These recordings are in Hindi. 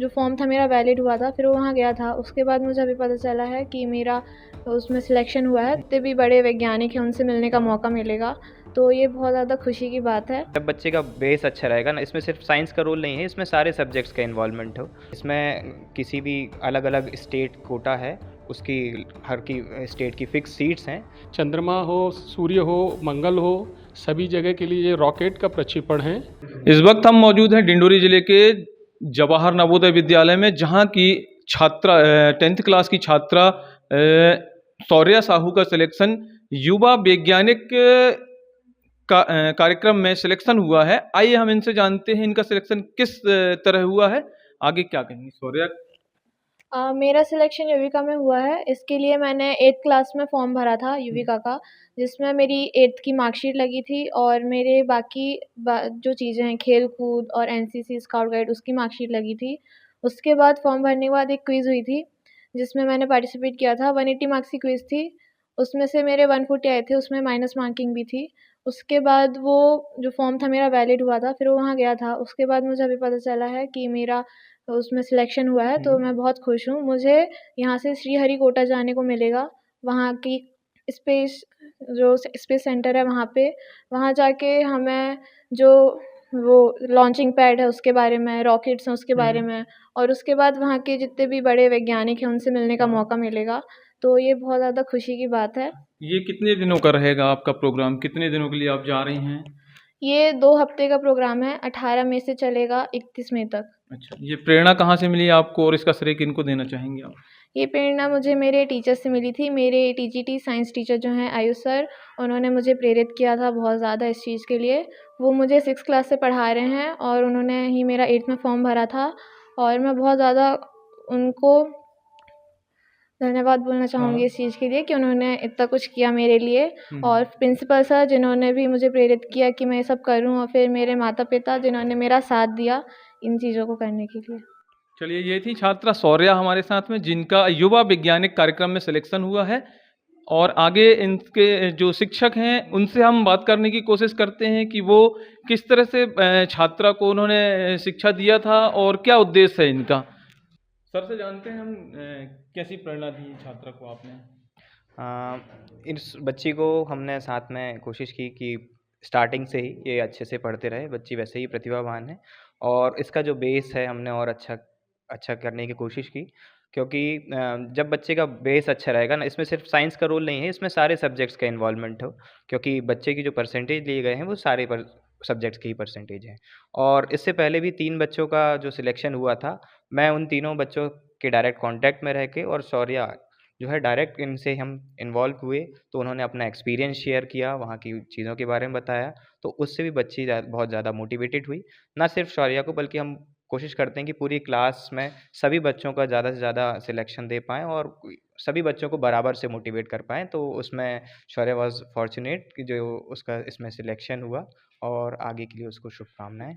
जो फॉर्म था मेरा वैलिड हुआ था, फिर वो वहाँ गया था। उसके बाद मुझे अभी पता चला है कि मेरा उसमें सिलेक्शन हुआ है। जितने भी बड़े वैज्ञानिक हैं उनसे मिलने का मौका मिलेगा, तो ये बहुत ज़्यादा खुशी की बात है। जब बच्चे का बेस अच्छा रहेगा ना, इसमें सिर्फ साइंस का रोल नहीं है, इसमें सारे सब्जेक्ट्स का इन्वॉल्वमेंट हो। इसमें किसी भी अलग अलग स्टेट कोटा है, उसकी हर की स्टेट की फिक्स सीट्स हैं। चंद्रमा हो, सूर्य हो, मंगल हो, सभी जगह के लिए ये रॉकेट का प्रक्षेपण है। इस वक्त हम मौजूद हैं डिंडोरी जिले के जवाहर नवोदय विद्यालय में, जहां की छात्रा 10th क्लास की छात्रा शौर्या साहू का सिलेक्शन युवा वैज्ञानिक कार्यक्रम में सिलेक्शन हुआ है। आइए हम इनसे जानते हैं इनका सिलेक्शन किस तरह हुआ है। आगे क्या कहेंगे शौर्या? मेरा सिलेक्शन युविका में हुआ है। इसके लिए मैंने 8th क्लास में फॉर्म भरा था युविका का, जिसमें मेरी 8th की मार्कशीट लगी थी और मेरे बाकी जो चीज़ें हैं, खेल कूद और एनसीसी, स्काउट गाइड, उसकी मार्कशीट लगी थी। उसके बाद फॉर्म भरने के बाद एक क्विज़ हुई थी, जिसमें मैंने पार्टिसिपेट किया था। 180 मार्क्स की क्विज़ थी, उसमें से मेरे 140 आए थे, उसमें माइनस मार्किंग भी थी। उसके बाद वो जो फॉर्म था मेरा वैलिड हुआ था, फिर वो वहाँ गया था। उसके बाद मुझे अभी पता चला है कि मेरा उसमें सिलेक्शन हुआ है, तो मैं बहुत खुश हूँ। मुझे यहाँ से श्रीहरिकोटा जाने को मिलेगा, वहाँ की स्पेस जो स्पेस सेंटर है वहाँ जाके हमें जो वो लॉन्चिंग पैड है उसके बारे में, रॉकेट्स हैं उसके बारे में, और उसके बाद वहाँ के जितने भी बड़े वैज्ञानिक हैं उनसे मिलने का मौका मिलेगा, तो ये बहुत ज़्यादा खुशी की बात है। ये कितने दिनों का रहेगा आपका प्रोग्राम? कितने दिनों के लिए आप जा रही हैं? ये 2 हफ्ते का प्रोग्राम है, 18 मई से चलेगा 31 मई तक। अच्छा, ये प्रेरणा कहाँ से मिली आपको और इसका श्रेय किनको देना चाहेंगे आप? ये प्रेरणा मुझे मेरे टीचर से मिली थी। मेरे टीजीटी साइंस टीचर जो हैं आयुष सर, उन्होंने मुझे प्रेरित किया था बहुत ज़्यादा इस चीज़ के लिए। वो मुझे 6th क्लास से पढ़ा रहे हैं और उन्होंने ही मेरा 8th में फॉर्म भरा था, और मैं बहुत ज़्यादा उनको धन्यवाद बोलना चाहूँगी इस चीज़ के लिए कि उन्होंने इतना कुछ किया मेरे लिए। और प्रिंसिपल सर जिन्होंने भी मुझे प्रेरित किया कि मैं ये सब करूँ, और फिर मेरे माता-पिता जिन्होंने मेरा साथ दिया इन चीज़ों को करने के लिए। चलिए, ये थी छात्रा शौर्या हमारे साथ में, जिनका युवा वैज्ञानिक कार्यक्रम में सिलेक्शन हुआ है। और आगे इनके जो शिक्षक हैं उनसे हम बात करने की कोशिश करते हैं कि वो किस तरह से छात्रा को उन्होंने शिक्षा दिया था और क्या उद्देश्य है इनका। सर से जानते हैं हम कैसी प्रेरणा दी छात्रा को आपने? इस बच्ची को हमने साथ में कोशिश की कि स्टार्टिंग से ही ये अच्छे से पढ़ते रहे। बच्ची वैसे ही प्रतिभावान है और इसका जो बेस है हमने और अच्छा अच्छा करने की कोशिश की, क्योंकि जब बच्चे का बेस अच्छा रहेगा ना, इसमें सिर्फ साइंस का रोल नहीं है, इसमें सारे सब्जेक्ट्स का इन्वॉल्वमेंट हो, क्योंकि बच्चे की जो परसेंटेज लिए गए हैं वो सारे सब्जेक्ट्स की ही परसेंटेज है। और इससे पहले भी 3 बच्चों का जो सिलेक्शन हुआ था, मैं उन तीनों बच्चों के डायरेक्ट कांटेक्ट में रह के, और शौर्या जो है डायरेक्ट इनसे हम इन्वॉल्व हुए, तो उन्होंने अपना एक्सपीरियंस शेयर किया, वहाँ की चीज़ों के बारे में बताया, तो उससे भी बच्ची बहुत ज़्यादा मोटिवेटेड हुई। ना सिर्फ शौर्या को, बल्कि हम कोशिश करते हैं कि पूरी क्लास में सभी बच्चों का ज़्यादा से ज़्यादा सिलेक्शन दे पाएँ और सभी बच्चों को बराबर से मोटिवेट कर पाएँ। तो उसमें शौर्या वाज़ फॉर्च्यूनेट कि जो उसका इसमें सिलेक्शन हुआ, और आगे के लिए उसको शुभकामनाएँ।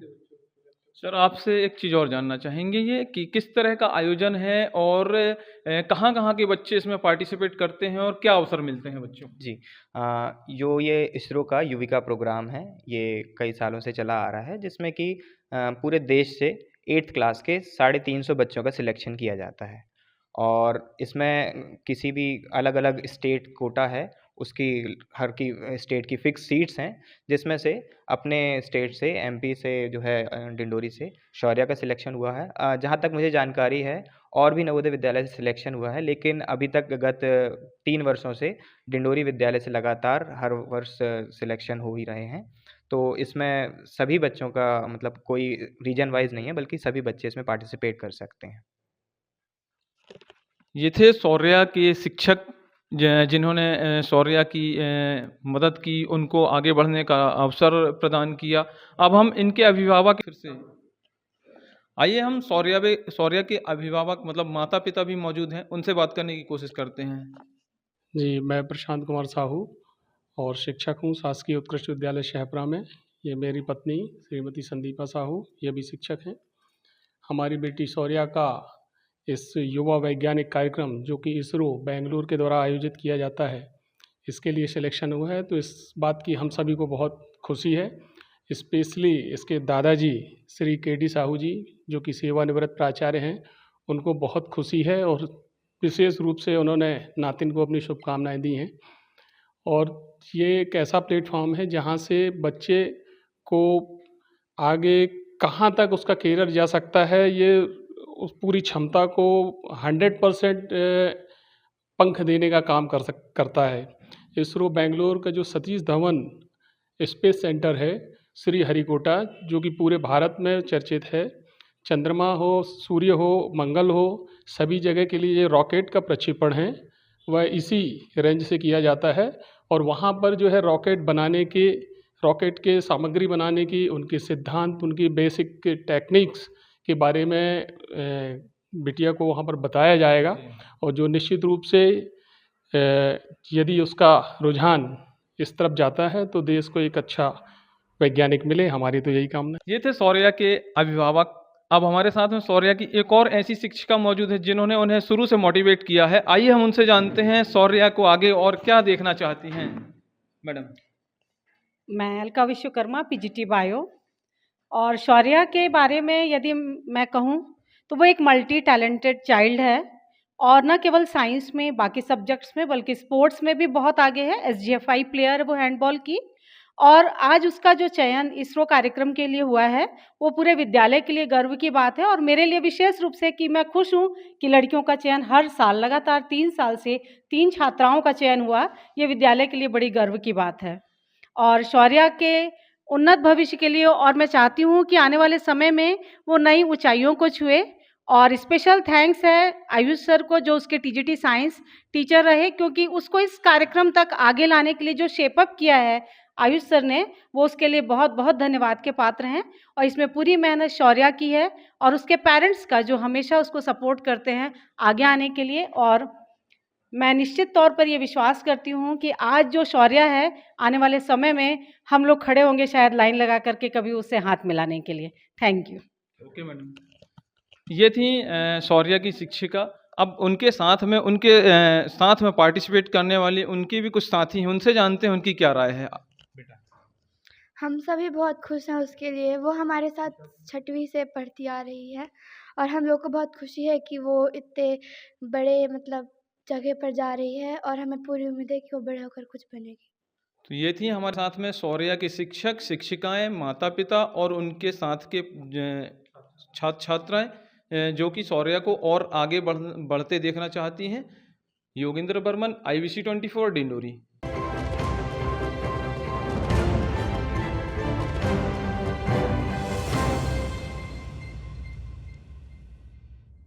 सर, आपसे एक चीज़ और जानना चाहेंगे ये कि किस तरह का आयोजन है और कहाँ-कहाँ के बच्चे इसमें पार्टिसिपेट करते हैं और क्या अवसर मिलते हैं बच्चों को? जी। ये इसरो का युविका प्रोग्राम है, ये कई सालों से चला आ रहा है, जिसमें कि पूरे देश से 8th क्लास के 350 बच्चों का सिलेक्शन किया जाता है। और इसमें किसी भी अलग-अलग स्टेट कोटा है, उसकी हर की स्टेट की फिक्स सीट्स हैं, जिसमें से अपने स्टेट से, एमपी से जो है डिंडोरी से शौर्या का सिलेक्शन हुआ है। जहाँ तक मुझे जानकारी है, और भी नवोदय विद्यालय से सिलेक्शन हुआ है, लेकिन अभी तक गत 3 वर्षों से डिंडोरी विद्यालय से लगातार हर वर्ष सिलेक्शन हो ही रहे हैं। तो इसमें सभी बच्चों का, मतलब कोई रीजन वाइज़ नहीं है, बल्कि सभी बच्चे इसमें पार्टिसिपेट कर सकते हैं। ये थे शौर्या के शिक्षक जिन्होंने शौर्या की मदद की, उनको आगे बढ़ने का अवसर प्रदान किया। अब हम इनके अभिभावक फिर से आइए हम शौर्या के अभिभावक मतलब माता-पिता भी मौजूद हैं, उनसे बात करने की कोशिश करते हैं। जी, मैं प्रशांत कुमार साहू और शिक्षक हूँ शासकीय उत्कृष्ट विद्यालय शहपुरा में। ये मेरी पत्नी श्रीमती संदीपा साहू, ये भी शिक्षक हैं। हमारी बेटी शौर्या का इस युवा वैज्ञानिक कार्यक्रम जो कि इसरो बेंगलुरु के द्वारा आयोजित किया जाता है, इसके लिए सिलेक्शन हुआ है, तो इस बात की हम सभी को बहुत खुशी है। स्पेशली इसके दादाजी श्री के.डी. साहू जी, जो कि सेवानिवृत्त प्राचार्य हैं, उनको बहुत खुशी है और विशेष रूप से उन्होंने नातिन को अपनी शुभकामनाएं दी हैं। और ये एक ऐसा प्लेटफॉर्म है जहाँ से बच्चे को आगे कहाँ तक उसका करियर जा सकता है, ये उस पूरी क्षमता को 100% पंख देने का काम करता है। इसरो बेंगलोर का जो सतीश धवन स्पेस सेंटर है श्री हरिकोटा, जो कि पूरे भारत में चर्चित है, चंद्रमा हो, सूर्य हो, मंगल हो, सभी जगह के लिए ये रॉकेट का प्रक्षेपण है वह इसी रेंज से किया जाता है। और वहाँ पर जो है रॉकेट के सामग्री बनाने की, उनके सिद्धांत, उनकी बेसिक टेक्निक्स के बारे में बिटिया को वहाँ पर बताया जाएगा। और जो निश्चित रूप से यदि उसका रुझान इस तरफ जाता है तो देश को एक अच्छा वैज्ञानिक मिले, हमारी तो यही कामना है। ये थे शौर्या के अभिभावक। अब हमारे साथ में शौर्या की एक और ऐसी शिक्षिका मौजूद है जिन्होंने उन्हें शुरू से मोटिवेट किया है। आइए हम उनसे जानते हैं शौर्या को आगे और क्या देखना चाहती हैं। मैडम। मैं अलका विश्वकर्मा, पीजीटी बायो। और शौर्या के बारे में यदि मैं कहूँ तो वो एक मल्टी टैलेंटेड चाइल्ड है और न केवल साइंस में, बाकी सब्जेक्ट्स में, बल्कि स्पोर्ट्स में भी बहुत आगे है। एसजीएफआई प्लेयर है वो हैंडबॉल की। और आज उसका जो चयन इसरो कार्यक्रम के लिए हुआ है वो पूरे विद्यालय के लिए गर्व की बात है। और मेरे लिए विशेष रूप से कि मैं खुश हूँ कि लड़कियों का चयन हर साल लगातार 3 साल से 3 छात्राओं का चयन हुआ, ये विद्यालय के लिए बड़ी गर्व की बात है। और शौर्या के उन्नत भविष्य के लिए और मैं चाहती हूँ कि आने वाले समय में वो नई ऊंचाइयों को छुए। और स्पेशल थैंक्स है आयुष सर को, जो उसके टीजीटी साइंस टीचर रहे, क्योंकि उसको इस कार्यक्रम तक आगे लाने के लिए जो शेपअप किया है आयुष सर ने, वो उसके लिए बहुत बहुत धन्यवाद के पात्र हैं। और इसमें पूरी मेहनत शौर्या की है और उसके पेरेंट्स का, जो हमेशा उसको सपोर्ट करते हैं आगे आने के लिए। और मैं निश्चित तौर पर ये विश्वास करती हूँ कि आज जो शौर्या है, आने वाले समय में हम लोग खड़े होंगे शायद लाइन लगा करके कभी उससे हाथ मिलाने के लिए। Thank you. Okay madam. ये थी शौर्या की शिक्षिका। अब उनके साथ में पार्टिसिपेट करने वाली उनकी भी कुछ साथी हैं, उनसे जानते हैं उनकी क्या राय है। बेटा। हम सभी बहुत खुश हैं उसके लिए। वो हमारे साथ 6वीं से पढ़ती आ रही है और हम लोग को बहुत खुशी है कि वो इतने बड़े जगह पर जा रही है और हमें पूरी उम्मीद है कि वो बड़े होकर कुछ बनेगी। तो ये थी हमारे साथ में शौर्या के शिक्षक, शिक्षिकाएं, माता पिता और उनके साथ के छात्र छात्राएं जो कि शौर्या को और आगे बढ़ते देखना चाहती हैं। योगेंद्र बर्मन, IBC 24 डिंडोरी।